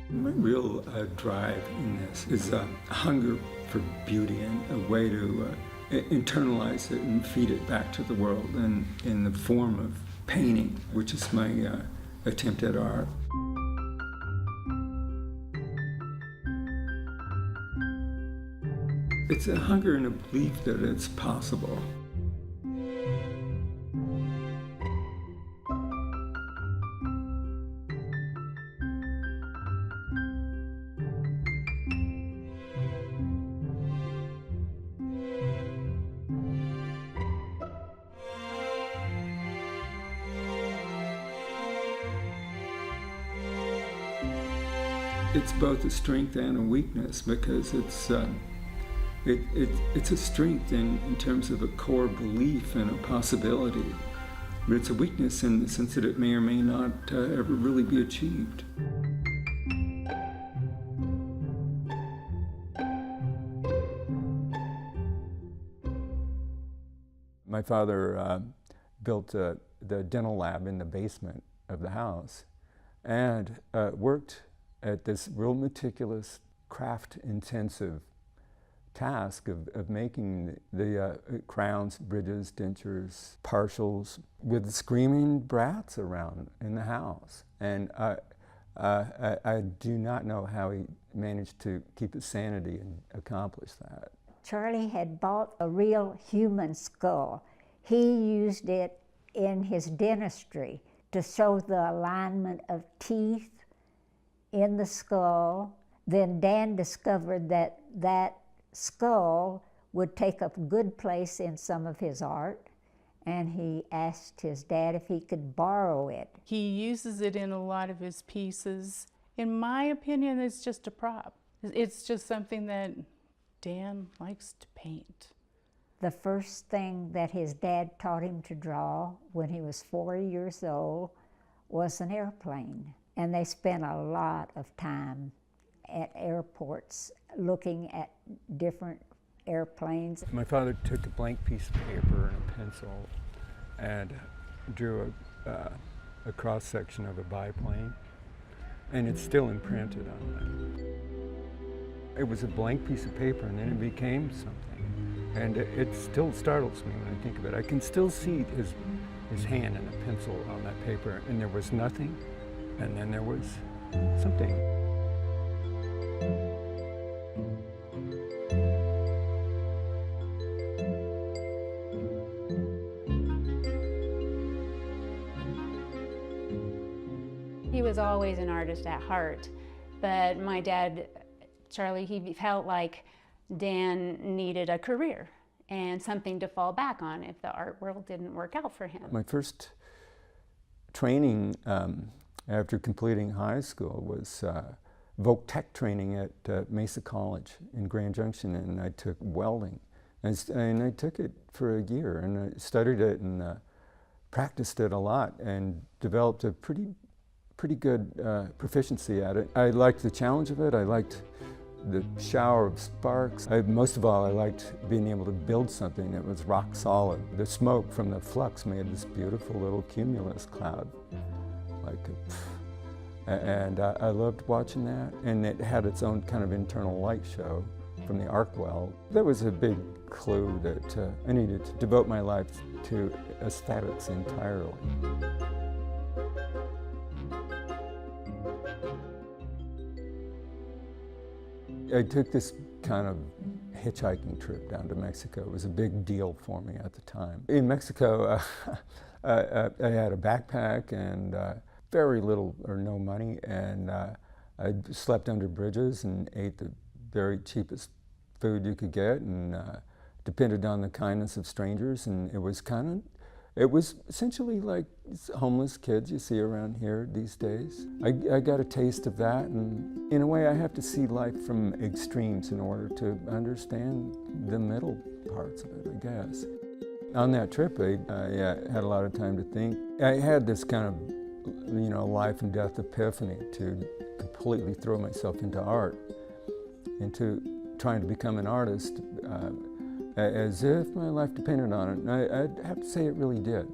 My real drive in this is a hunger for beauty and a way to internalize it and feed it back to the world in the form of painting, which is my attempt at art. It's a hunger and a belief that it's possible. It's both a strength and a weakness because it's a strength in terms of a core belief and a possibility, but it's a weakness in the sense that it may or may not ever really be achieved. My father built the dental lab in the basement of the house and worked at this real meticulous, craft-intensive task of making the crowns, bridges, dentures, partials, with screaming brats around in the house. And I do not know how he managed to keep his sanity and accomplish that. Charlie had bought a real human skull. He used it in his dentistry to show the alignment of teeth in the skull. Then Dan discovered that that skull would take up a good place in some of his art, and he asked his dad if he could borrow it. He uses it in a lot of his pieces. In my opinion, it's just a prop. It's just something that Dan likes to paint. The first thing that his dad taught him to draw when he was 4 years old was an airplane. And they spent a lot of time at airports looking at different airplanes. My father took a blank piece of paper and a pencil and drew a cross-section of a biplane, and it's still imprinted on it. It was a blank piece of paper, and then it became something. And it still startles me when I think of it. I can still see his hand and a pencil on that paper, and there was nothing. And then there was something. He was always an artist at heart, but my dad, Charlie, he felt like Dan needed a career and something to fall back on if the art world didn't work out for him. My first training after completing high school was voc tech training at Mesa College in Grand Junction, and I took welding. And I took it for a year, and I studied it and practiced it a lot and developed a pretty good proficiency at it. I liked the challenge of it. I liked the shower of sparks. Most of all, I liked being able to build something that was rock solid. The smoke from the flux made this beautiful little cumulus cloud. And I loved watching that, and it had its own kind of internal light show from the arc weld. That was a big clue that I needed to devote my life to aesthetics entirely. I took this kind of hitchhiking trip down to Mexico. It was a big deal for me at the time. In Mexico, I had a backpack and very little or no money, and I slept under bridges and ate the very cheapest food you could get, and depended on the kindness of strangers, and it was essentially like homeless kids you see around here these days. I got a taste of that, and in a way I have to see life from extremes in order to understand the middle parts of it, I guess. On that trip, I had a lot of time to think. I had this kind of, life and death epiphany to completely throw myself into art, into trying to become an artist, as if my life depended on it. And I'd have to say it really did.